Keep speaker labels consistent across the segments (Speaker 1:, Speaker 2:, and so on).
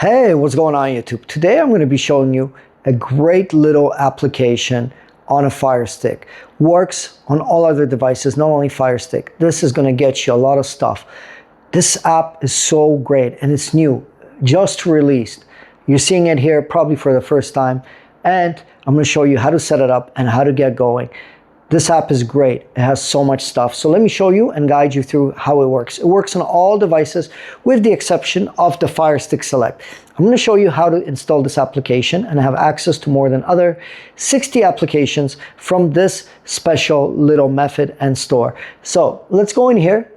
Speaker 1: Hey, what's going on YouTube? Today I'm going to be showing you a great little application on a FireStick. Works on all other devices, not only FireStick. This is going to get you a lot of stuff. This app is so great and it's new, just released. You're seeing it here probably for the first time, and I'm going to show you how to set it up and how to get going. This app is great. It has so much stuff. So let me show you and guide you through how it works. It works on all devices with the exception of the FireStick Select. I'm going to show you how to install this application and have access to more than other 60 applications from this special little method and store. So let's go in here,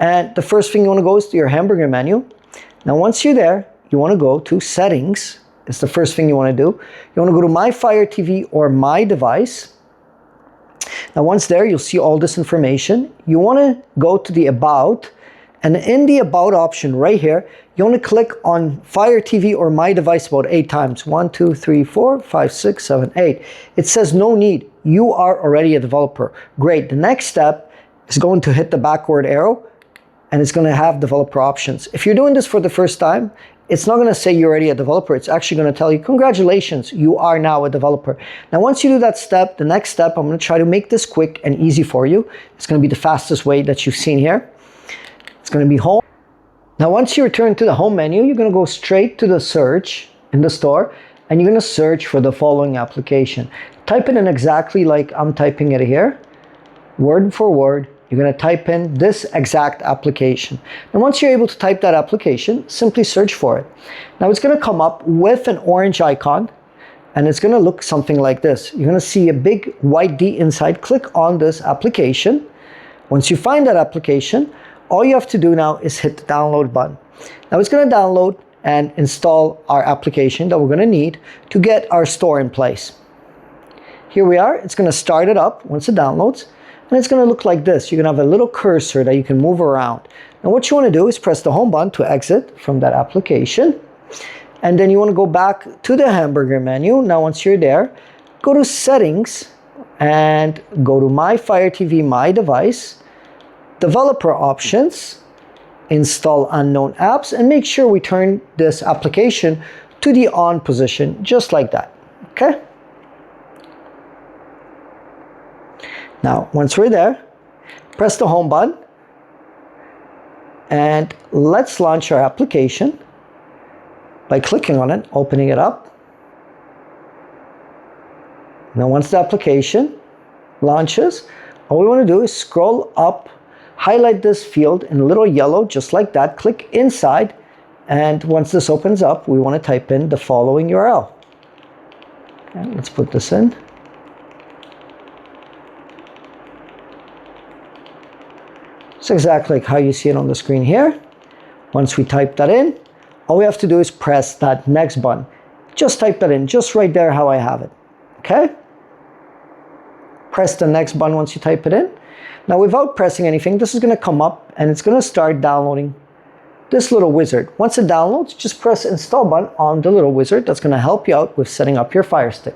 Speaker 1: and the first thing you want to go is to your hamburger menu. Now once you're there, you want to go to Settings. It's the first thing you want to do. You want to go to My Fire TV or My Device. Now once there, you'll see all this information. You want to go to the About, and in the About option right here, you want to click on Fire TV or My Device about 8 times. 1, 2, 3, 4, 5, 6, 7, 8. It says no need. You are already a developer. Great. The next step is going to hit the backward arrow, and it's going to have developer options. If you're doing this for the first time, it's not going to say you're already a developer. It's actually going to tell you, congratulations, you are now a developer. Now, once you do that step, the next step, I'm going to try to make this quick and easy for you. It's going to be the fastest way that you've seen here. It's going to be Home. Now, once you return to the Home menu, you're going to go straight to the search in the store, and you're going to search for the following application. Type it in exactly like I'm typing it here, word for word. You're going to type in this exact application. And once you're able to type that application, simply search for it. Now it's going to come up with an orange icon, and it's going to look something like this. You're going to see a big white D inside. Click on this application. Once you find that application, all you have to do now is hit the download button. Now it's going to download and install our application that we're going to need to get our store in place. Here we are. It's going to start it up once it downloads. And it's going to look like this. You're going to have a little cursor that you can move around. Now what you want to do is press the home button to exit from that application. And then you want to go back to the hamburger menu. Now once you're there, go to Settings and go to My Fire TV, My Device, Developer Options, Install Unknown Apps, and make sure we turn this application to the on position, just like that. Okay? Now, once we're there, press the home button, and let's launch our application by clicking on it, opening it up. Now, once the application launches, all we want to do is scroll up, highlight this field in a little yellow, just like that, click inside, and once this opens up, we want to type in the following URL. Okay, let's put this in. It's exactly like how you see it on the screen here. Once we type that in, all we have to do is press that next button. Just type that in, just right there how I have it. Okay? Press the next button once you type it in. Now without pressing anything, this is going to come up and it's going to start downloading this little wizard. Once it downloads, just press install button on the little wizard. That's going to help you out with setting up your FireStick.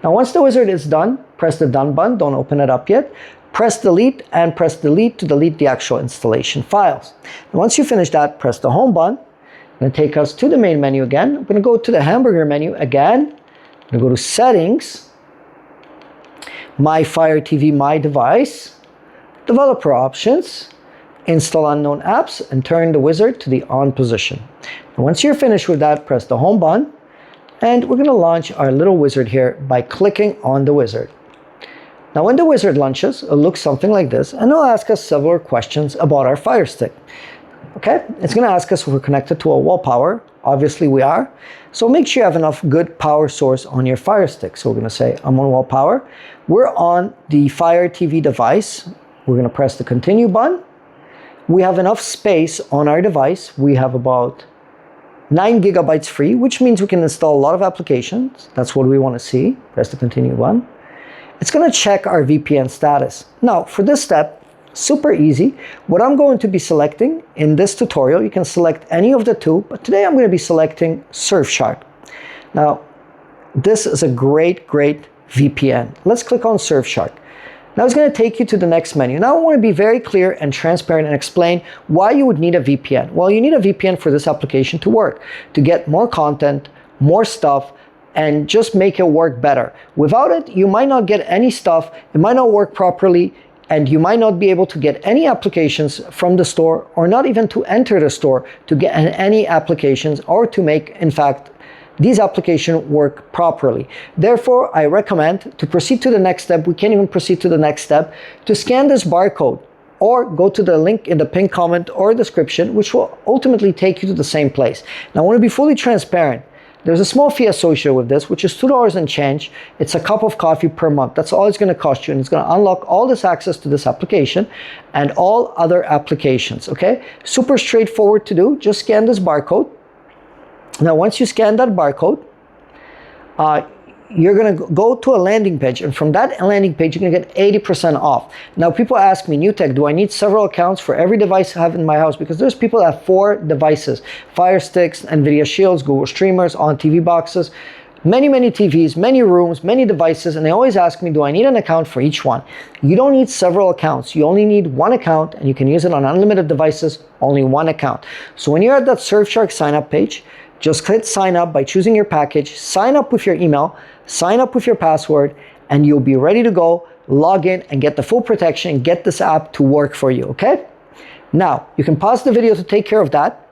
Speaker 1: Now once the wizard is done, press the done button. Don't open it up yet. Press delete and press delete to delete the actual installation files. And once you finish that, press the home button. It's going to take us to the main menu again. I'm going to go to the hamburger menu again. I'm going to go to Settings, My Fire TV, My Device, Developer Options, Install Unknown Apps, and turn the wizard to the on position. And once you're finished with that, press the home button, and we're going to launch our little wizard here by clicking on the wizard. Now when the wizard launches, it looks something like this, and it'll ask us several questions about our FireStick. Okay, it's going to ask us if we're connected to a wall power. Obviously we are. So make sure you have enough good power source on your FireStick. So we're going to say I'm on wall power. We're on the Fire TV device. We're going to press the continue button. We have enough space on our device. We have about 9 gigabytes free, which means we can install a lot of applications. That's what we want to see. Press the continue button. It's going to check our VPN status. Now, for this step, super easy. What I'm going to be selecting in this tutorial, you can select any of the two, but today I'm going to be selecting Surfshark. Now, this is a great VPN. Let's click on Surfshark. Now it's going to take you to the next menu. Now I want to be very clear and transparent and explain why you would need a VPN. Well, you need a VPN for this application to work, to get more content, more stuff, and just make it work better. Without it, you might not get any stuff, it might not work properly, and you might not be able to get any applications from the store, or not even to enter the store to get any applications, or to make, in fact, these applications work properly. Therefore, I recommend to proceed to the next step. We can't even proceed to the next step, to scan this barcode or go to the link in the pinned comment or description, which will ultimately take you to the same place. Now, I want to be fully transparent. There's a small fee associated with this, which is $2 and change. It's a cup of coffee per month. That's all it's going to cost you, and it's going to unlock all this access to this application and all other applications, okay? Super straightforward to do. Just scan this barcode. Now, once you scan that barcode, you're going to go to a landing page, and from that landing page, you're going to get 80% off. Now, people ask me, NEWTECH, do I need several accounts for every device I have in my house? Because there's people that have 4 devices, FireSticks, NVIDIA Shields, Google Streamers, on TV boxes, many TVs, many rooms, many devices, and they always ask me, do I need an account for each one? You don't need several accounts. You only need one account, and you can use it on unlimited devices, only one account. So when you're at that Surfshark sign up page, just click sign up by choosing your package, sign up with your email, sign up with your password, and you'll be ready to go, log in and get the full protection and get this app to work for you, okay? Now, you can pause the video to take care of that.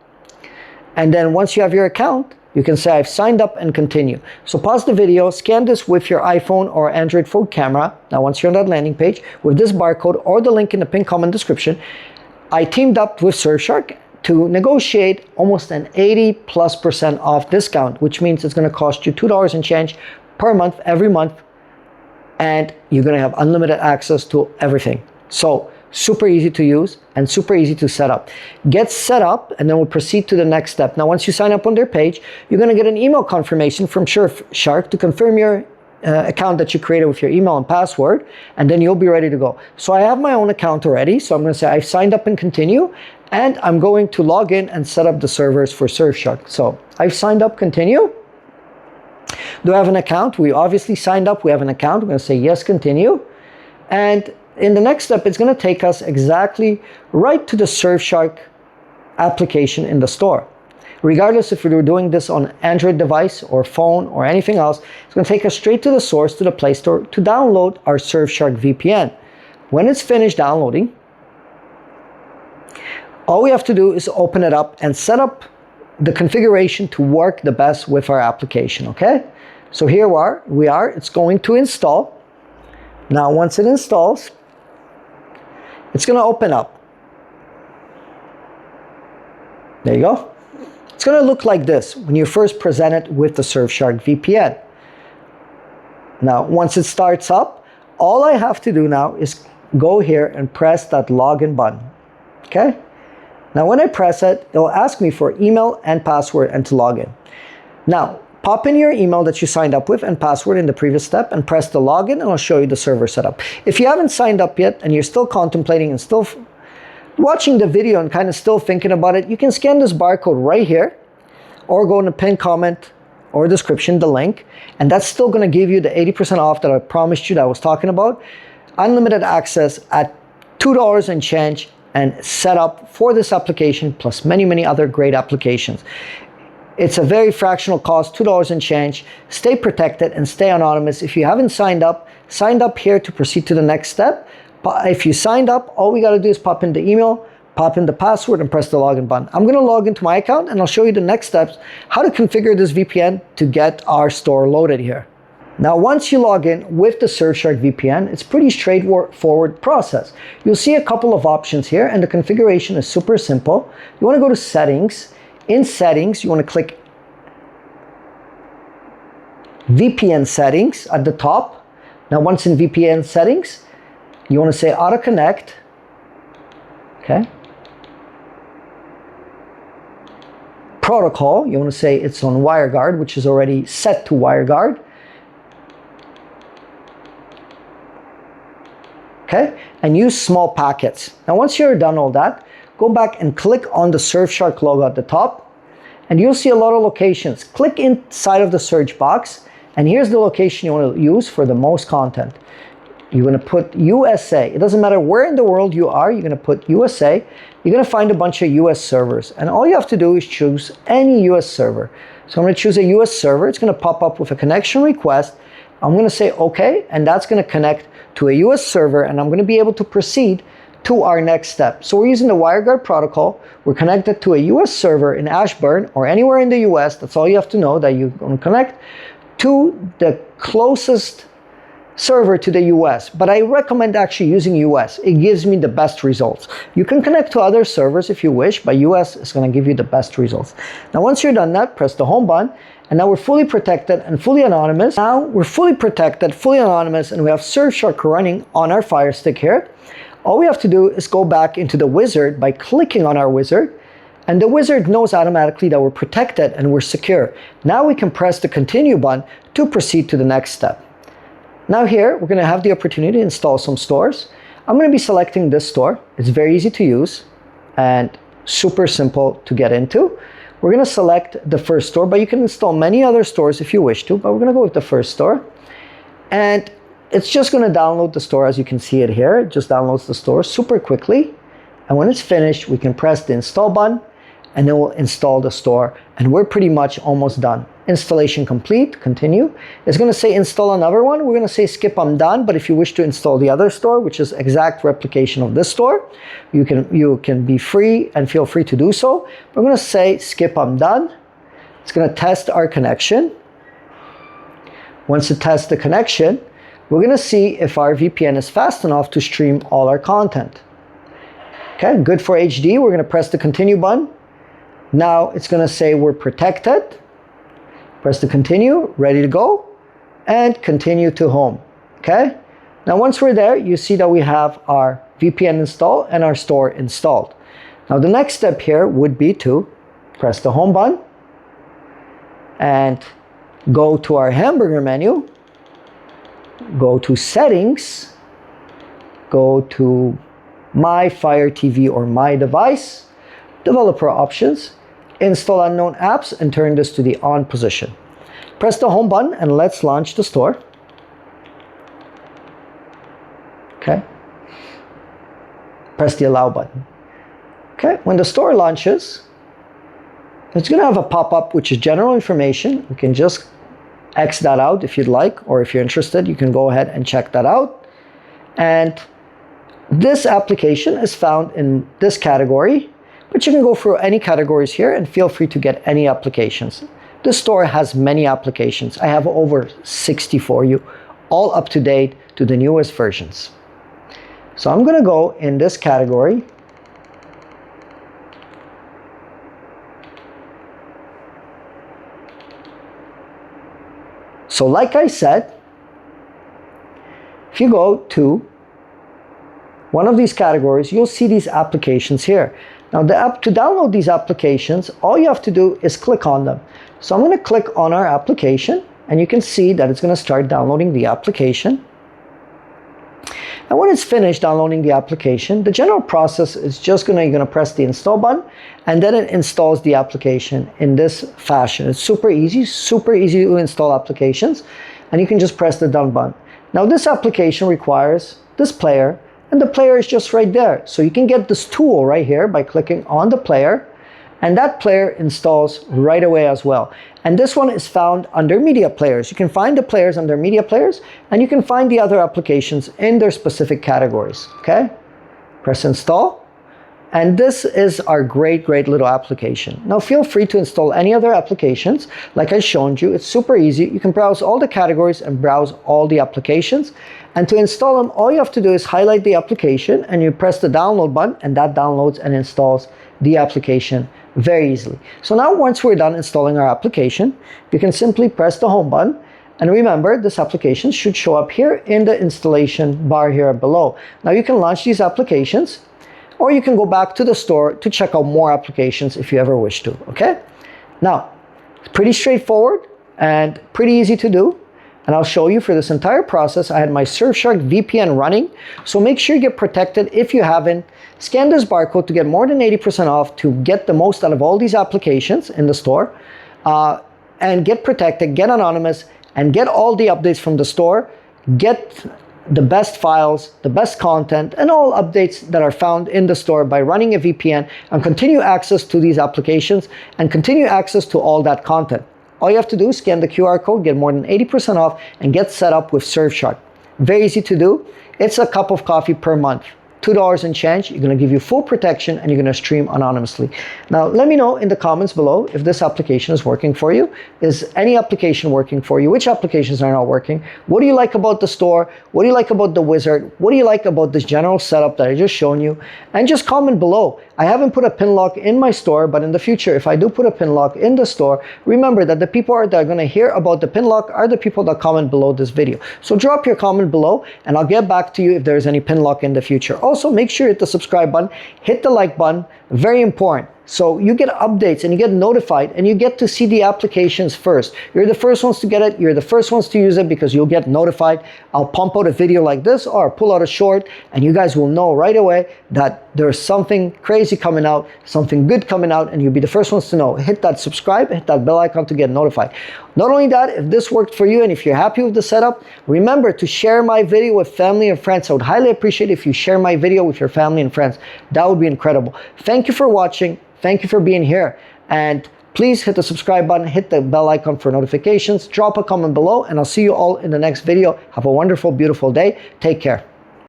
Speaker 1: And then once you have your account, you can say, I've signed up and continue. So pause the video, scan this with your iPhone or Android phone camera. Now, once you're on that landing page, with this barcode or the link in the pinned comment description, I teamed up with Surfshark to negotiate almost an 80+% off discount, which means it's going to cost you $2 and change per month, every month, and you're going to have unlimited access to everything. So super easy to use and super easy to set up. Get set up, and then we'll proceed to the next step. Now, once you sign up on their page, you're going to get an email confirmation from Surfshark to confirm your account that you created with your email and password, and then you'll be ready to go. So I have my own account already, so I'm going to say I've signed up and continue, and I'm going to log in and set up the servers for Surfshark. So I've signed up, continue. Do I have an account? We obviously signed up, we have an account. I'm going to say yes, continue. And in the next step, it's going to take us exactly right to the Surfshark application in the store. Regardless if you're doing this on Android device or phone or anything else, it's going to take us straight to the source, to the Play Store, to download our Surfshark VPN. When it's finished downloading, all we have to do is open it up and set up the configuration to work the best with our application, okay? So here we are, it's going to install. Now, once it installs, it's going to open up. There you go. It's going to look like this when you first present it with the Surfshark VPN. Now, once it starts up, all I have to do now is go here and press that login button, okay? Now, when I press it, it'll ask me for email and password and to log in. Now, pop in your email that you signed up with and password in the previous step and press the login, and I'll show you the server setup. If you haven't signed up yet and you're still contemplating and still watching the video and kind of still thinking about it, you can scan this barcode right here or go in the pinned comment or description, the link, and that's still going to give you the 80% off that I promised you that I was talking about. Unlimited access at $2 and change, and set up for this application plus many other great applications. It's a very fractional cost, $2 and change. Stay protected and stay anonymous. If you haven't signed up here to proceed to the next step. But if you signed up, all we got to do is pop in the email, pop in the password, and press the login button. I'm going to log into my account, and I'll show you the next steps, how to configure this VPN to get our store loaded here. Now, once you log in with the Surfshark VPN, it's pretty straightforward process. You'll see a couple of options here, and the configuration is super simple. You want to go to Settings. In Settings, you want to click VPN Settings at the top. Now, once in VPN Settings, you want to say Auto Connect. Okay. Protocol, you want to say it's on WireGuard, which is already set to WireGuard. Okay, and use small packets. Now, once you're done all that, go back and click on the Surfshark logo at the top, and you'll see a lot of locations. Click inside of the search box, and here's the location you want to use for the most content. you're going to put USA. It doesn't matter where in the world you are, you're going to put USA. You're going to find a bunch of US servers. And all you have to do is choose any US server. So I'm going to choose a US server. It's going to pop up with a connection request. I'm going to say OK, and that's going to connect to a US server, and I'm going to be able to proceed to our next step. So we're using the WireGuard protocol. We're connected to a US server in Ashburn or anywhere in the US. That's all you have to know, that you're going to connect to the closest server to the US. But I recommend actually using US. It gives me the best results. You can connect to other servers if you wish, but US is going to give you the best results. Now once you're done that, press the home button, and now we're fully protected and fully anonymous. Now we're fully protected, fully anonymous, and we have Surfshark running on our FireStick here. All we have to do is go back into the wizard by clicking on our wizard, and the wizard knows automatically that we're protected and we're secure. Now we can press the continue button to proceed to the next step. Now here, we're going to have the opportunity to install some stores. I'm going to be selecting this store. It's very easy to use and super simple to get into. We're going to select the first store, but you can install many other stores if you wish to, but we're going to go with the first store. And it's just going to download the store, as you can see it here. It just downloads the store super quickly. And when it's finished, we can press the install button, and then we'll install the store, and we're pretty much almost done. Installation complete, continue. It's going to say install another one. We're going to say skip, I'm done. But if you wish to install the other store, which is exact replication of this store, you can be free and feel free to do so. We're going to say skip, I'm done. It's going to test our connection. Once it tests the connection, we're going to see if our VPN is fast enough to stream all our content. Okay, good for HD. We're going to press the continue button. Now it's going to say we're protected. Press the continue, ready to go, and continue to home. Okay? Now once we're there, you see that we have our VPN installed and our store installed. Now the next step here would be to press the home button and go to our hamburger menu, go to settings, go to my Fire TV or my device, developer options, install unknown apps, and turn this to the on position. Press the home button and let's launch the store. Okay. Press the allow button. Okay, when the store launches, it's going to have a pop-up which is general information. You can just X that out if you'd like, or if you're interested, you can go ahead and check that out. And this application is found in this category, but you can go through any categories here and feel free to get any applications. This store has many applications. I have over 60 for you, all up to date to the newest versions. So I'm going to go in this category. So like I said, if you go to one of these categories, you'll see these applications here. Now to download these applications, all you have to do is click on them. So I'm going to click on our application, and you can see that it's going to start downloading the application. And when it's finished downloading the application, the general process is just you're going to press the install button, and then it installs the application in this fashion. It's super easy to install applications, and you can just press the done button. Now this application requires this player, and the player is just right there. So you can get this tool right here by clicking on the player, and that player installs right away as well. And this one is found under media players. You can find the players under media players, and you can find the other applications in their specific categories. Okay? Press install. And this is our great little application. Now feel free to install any other applications. Like I showed you, it's super easy. You can browse all the categories and browse all the applications. And to install them, all you have to do is highlight the application and you press the download button, and that downloads and installs the application very easily. So now once we're done installing our application, you can simply press the home button. And remember, this application should show up here in the installation bar here below. Now you can launch these applications, or you can go back to the store to check out more applications if you ever wish to, okay? Now, it's pretty straightforward and pretty easy to do. And I'll show you for this entire process, I had my Surfshark VPN running. So make sure you get protected if you haven't. Scan this barcode to get more than 80% off to get the most out of all these applications in the store. And get protected, get anonymous, and get all the updates from the store. Get the best files, the best content, and all updates that are found in the store by running a VPN, and continue access to these applications and continue access to all that content. All you have to do is scan the QR code, get more than 80% off, and get set up with Surfshark. Very easy to do. It's a cup of coffee per month. $2 and change. You're going to give you full protection, and you're going to stream anonymously. Now, let me know in the comments below if this application is working for you. Is any application working for you? Which applications are not working? What do you like about the store? What do you like about the wizard? What do you like about this general setup that I just shown you? And just comment below. I haven't put a pin lock in my store, but in the future, if I do put a pin lock in the store, remember that the people that are going to hear about the pin lock are the people that comment below this video. So drop your comment below, and I'll get back to you if there's any pin lock in the future. Also, make sure you hit the subscribe button, hit the like button, very important. So you get updates and you get notified and you get to see the applications first. You're the first ones to get it. You're the first ones to use it because you'll get notified. I'll pump out a video like this or pull out a short, and you guys will know right away that there's something crazy coming out, something good coming out, and you'll be the first ones to know. Hit that subscribe, hit that bell icon to get notified. Not only that, if this worked for you and if you're happy with the setup, remember to share my video with family and friends. I would highly appreciate it if you share my video with your family and friends. That would be incredible. Thank you for watching. Thank you for being here, and please hit the subscribe button, hit the bell icon for notifications, drop a comment below, and I'll see you all in the next video. Have a wonderful, beautiful day. Take care.